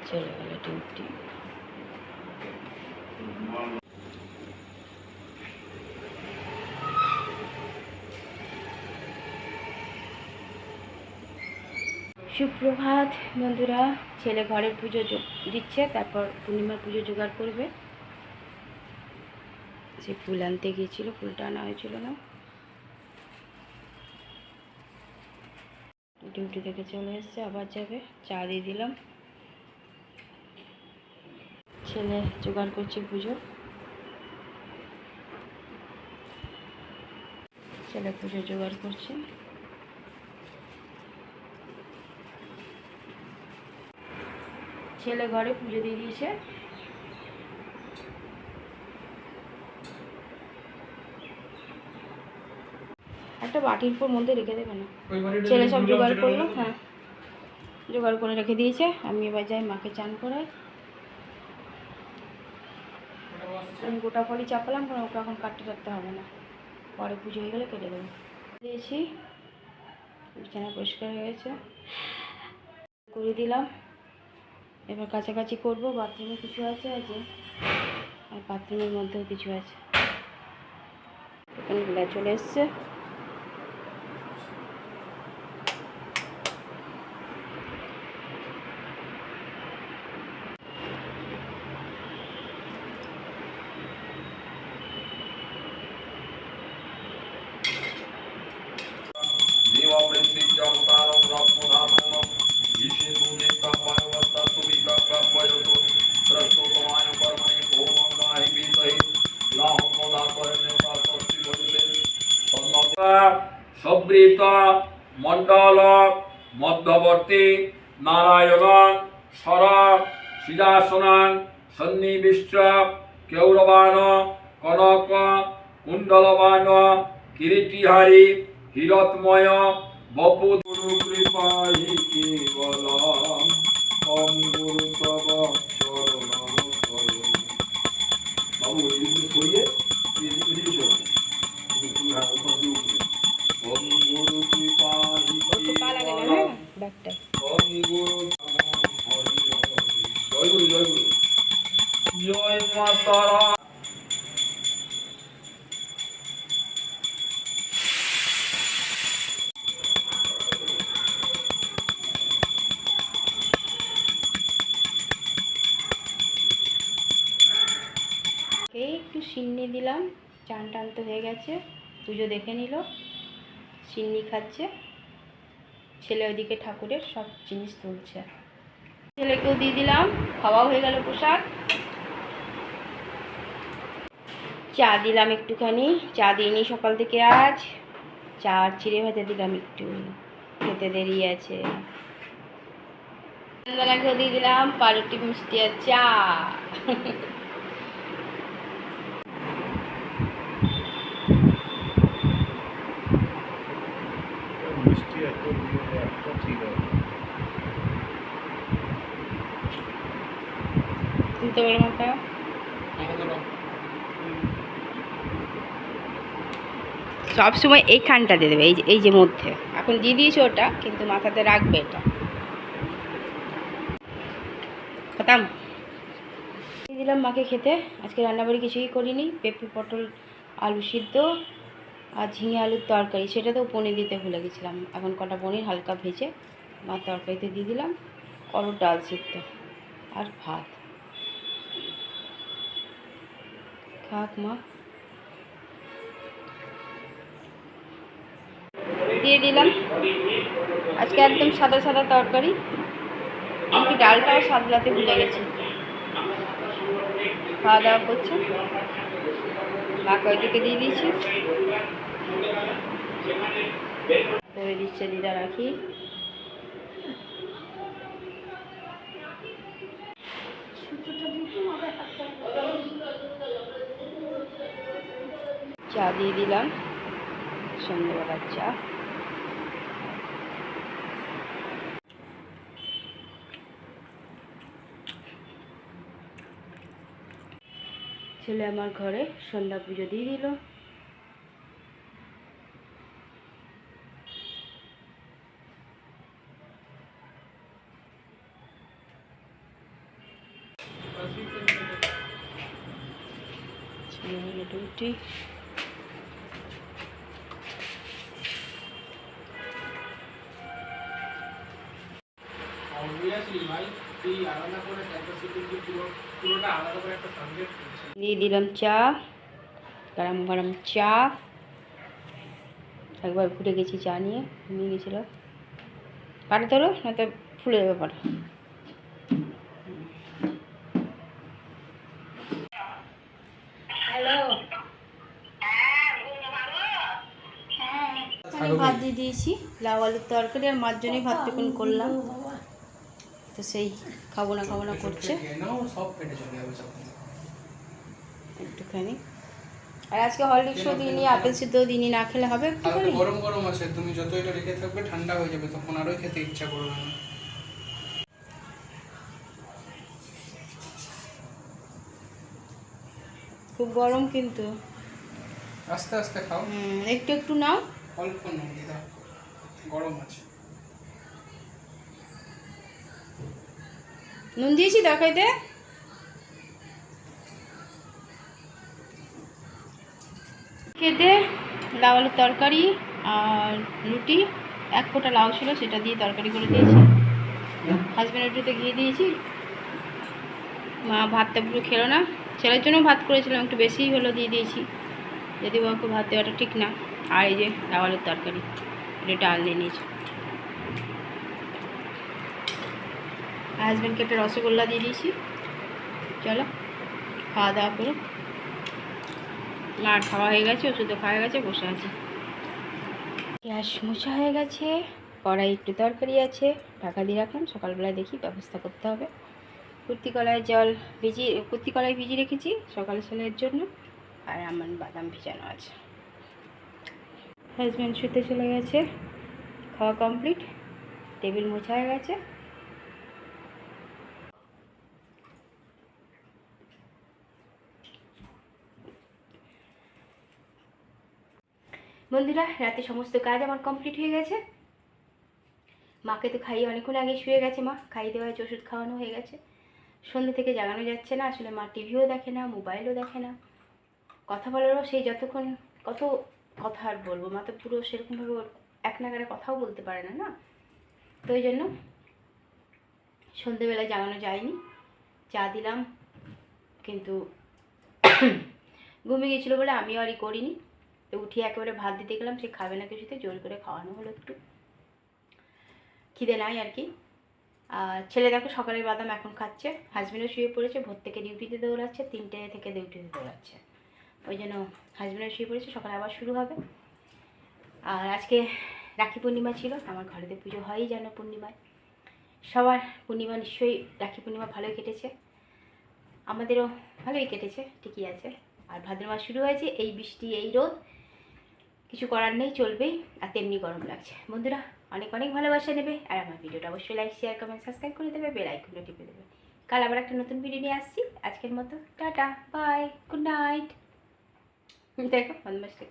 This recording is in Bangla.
চলে গেল ডিউটি। সুপ্রভাত বন্ধুরা, ছেলে ঘরের পুজো দিচ্ছে, তারপর পূর্ণিমার পুজো জোগাড় করবে। সে ফুল আনতে গিয়েছিল, ফুলটা আনা হয়েছিল না। ডিউটি থেকে চলে এসছে, আবার যাবে। চা দিয়ে দিলাম। ছেলে জোগাড় করছে পুজো। ছেলে পুজো জোগাড় করছে। ছেলে ঘরে পুজো দিয়ে দিয়েছে। একটা বাটির উপর মধ্যে রেখে দেবে না? ছেলে সব জোগাড় করলো। হ্যাঁ, জোগাড় করে রেখে দিয়েছে। আমি এবার যাই মাকে চান করাই। আমি গোটা ফলই চাপালাম, কারণ ওকে এখন কাটতে টাটতে হবে না, পরে পুজো হয়ে গেলে কেটে দেবো। দিয়েছি, বিছানা পরিষ্কার হয়ে গেছে, করে দিলাম। এবার কাছাকাছি করবো। বাথরুমে কিছু আছে আর বাথরুমের মধ্যেও কিছু আছে। এখানে চলে এসছে। সবৃত মণ্ডল মধ্যবর্তী নারায়ণ সর সিজাসনান সন্নিবিষ্ট কৌরবান কনক কুণ্ডলবান কিরীটিহারী হিরতময় বপু গুরু কৃপাহি কেবলম ওম গুরু তব চরণম শরণম। বাবু এইগুলো সরিয়ে এদিকে চলো। ওম গুরু কৃপাহি কেবলম ওম গুরু জয় গুরু জয় গুরু জয় মা তারা। একটু সিন্নি দিলাম। চান টান তো হয়ে গেছে, পুজো দেখে নিল। সিন্নি খাচ্ছে। ছেলে ওইদিকে ঠাকুরের সব জিনিস তুলছে। ছেলেকেও দিয়ে দিলাম, খাওয়া হয়ে গেল প্রসাদ। চা দিলাম একটুখানি, চা দিইনি সকাল থেকে আজ। চা আর চিড়ে ভাজা দিলাম একটু, খেতে দেরি আছে। চন্দনাকেও দিয়ে দিলাম পাউরুটি মিষ্টি আর চা। তুলতে বলো মাথা। সব সময় এইখানটা দিয়ে দেবে, এই যে মধ্যে। এখন দিয়ে দিয়েছে ওটা, কিন্তু মাথাতে রাখবে এটা। খতম। দিয়ে দিলাম মাকে খেতে। আজকে রান্নাবাড়ি কিছুই করিনি। পেঁপে পটল আলু সিদ্ধ আর ঝিঙে আলুর তরকারি, সেটাতেও পনির দিতে ভুলে গেছিলাম। এখন কটা পনির হালকা ভেজে মা তরকারিতে দিয়ে দিলাম। অরুর ডাল সিদ্ধ আর ভাত। খাক মা। দিয়ে দিলাম। আজকে একদম সাদা সাদা তরকারি। আমি ডালটাও সাদলাতে ভুলে গেছি। খাওয়া দাওয়া করছে, মাকে ওইদিকে দিয়ে দিয়েছি। করে দিচ্ছে দিদা, রাখি। চা দিয়ে দিলাম, সন্ধ্যেবেলার চা। ছেলে আমার ঘরে সন্ধ্যা পুজো দিয়ে দিল। রুটি দিয়ে দিলাম চা, গরম গরম চা। একবার ঘুরে গেছি চা নিয়ে, নিয়ে গেছিলাম। পাটা ধরো না তো ফুলে যাবে পাটা। হ্যালো, হ্যাঁ ভাত দিয়ে দিয়েছি, লাউ আলুর তরকারি আর মার জন্যই ভাত টিফিন করলাম। তো সেই খাবো না করছে একটুখানি। আর আজকে হরলিক্সও দিইনি, আপেল সিদ্ধও দিইনি, না খেলে হবে একটুখানি। গরম গরম আছে, তুমি যত এটা রেখে থাকবে ঠান্ডা হয়ে যাবে, তখন আরোই খেতে ইচ্ছা করবে না। খুব গরম কিন্তু, আস্তে আস্তে খাও। একটু একটু নাও, অল্প নাও দিদা, গরম আছে। নুন দিয়েছি তরকারিতে। খেতে লাউ আলুর তরকারি আর রুটি, এক ফোঁটা লাউ ছিল সেটা দিয়ে তরকারি করে দিয়েছি। হাজব্যান্ডের রুটিতে ঘিয়ে দিয়েছি। মা ভাতটা পুরো খেলো না, ছেলের জন্য ভাত করেছিলাম, একটু বেশিই হলো, দিয়ে দিয়েছি। যদি ওকে ভাত দেওয়াটা ঠিক না। আর এই যে লাউ আলুর তরকারি, এটা ডাল দিয়ে নিয়েছি। হাজব্যান্ডকে একটা রসগোল্লা দিয়ে দিয়েছি। চলো খাওয়া দাওয়া করো। মার খাওয়া হয়ে গেছে, ওষুধও খাওয়া হয়ে গেছে, বসে আছে। গ্যাস মোছা হয়ে গেছে, কড়াই একটু তরকারি আছে, ঢাকা দিয়ে রাখলাম। সকালবেলায় দেখি ব্যবস্থা করতে হবে। কুর্তি কলায় ভিজিয়ে রেখেছি সকালে ছেলের জন্য, আর আমার বাদাম ভিজানো আছে। হাজব্যান্ড শুতে চলে গেছে, খাওয়া কমপ্লিট, টেবিল মোছা হয়ে গেছে। বন্ধুরা, রাতে সমস্ত কাজ আমার কমপ্লিট হয়ে গেছে। মাকে তো খাইয়ে অনেকক্ষণ আগে শুয়ে গেছে, মা খাইয়ে দেওয়া হয়েছে, ওষুধ খাওয়ানো হয়ে গেছে। সন্ধ্যে থেকে জাগানো যাচ্ছে না, আসলে মা টিভিও দেখে না, মোবাইলও দেখে না, কথা বলারও সেই যতক্ষণ কত কথা আর বলবো, মা তো পুরো সেরকমভাবে এক নাগারে কথাও বলতে পারে না, না। তো ওই জন্য সন্ধ্যেবেলায় জাগানো যায়নি, চা দিলাম, কিন্তু ঘুমিয়ে গেছিলো বলে আমিও আরই করিনি। তো উঠিয়ে একেবারে ভাত দিতে গেলাম, সে খাবে না কিছুতে, জোর করে খাওয়ানো হলো, একটু খিদে নাই আর কি। আর ছেলে দেখো সকালের বাদাম এখন খাচ্ছে, হাজব্যান্ডও শুয়ে পড়েছে, ভোর থেকে ডিউটিতে দৌড়াচ্ছে, 3টে থেকে ডিউটিতে দৌড়াচ্ছে, ওই জন্য হাজব্যান্ডও শুয়ে পড়েছে, সকালে আবার শুরু হবে। আর আজকে রাখি পূর্ণিমা ছিল, আমার ঘরেতে পুজো হয়ই যেন পূর্ণিমায়। সবার পূর্ণিমা নিশ্চয়ই, রাখি পূর্ণিমা ভালোই কেটেছে, আমাদেরও ভালোই কেটেছে, ঠিকই আছে। আর ভাদ্র মাস শুরু হয়েছে, এই বৃষ্টি এই রোদ, কিছু করার নেই, চলবেই। আর তেমনি গরম লাগছে। বন্ধুরা অনেক অনেক ভালোবাসা নেবে, আর আমার ভিডিওটা অবশ্যই লাইক শেয়ার কমেন্ট সাবস্ক্রাইব করে দেবে, বেল আইকনটা টিপে দেবে। কাল আবার একটা নতুন ভিডিও নিয়ে আসছি। আজকের মতো টাটা, বাই, গুড নাইট। দেখো বদমাশটা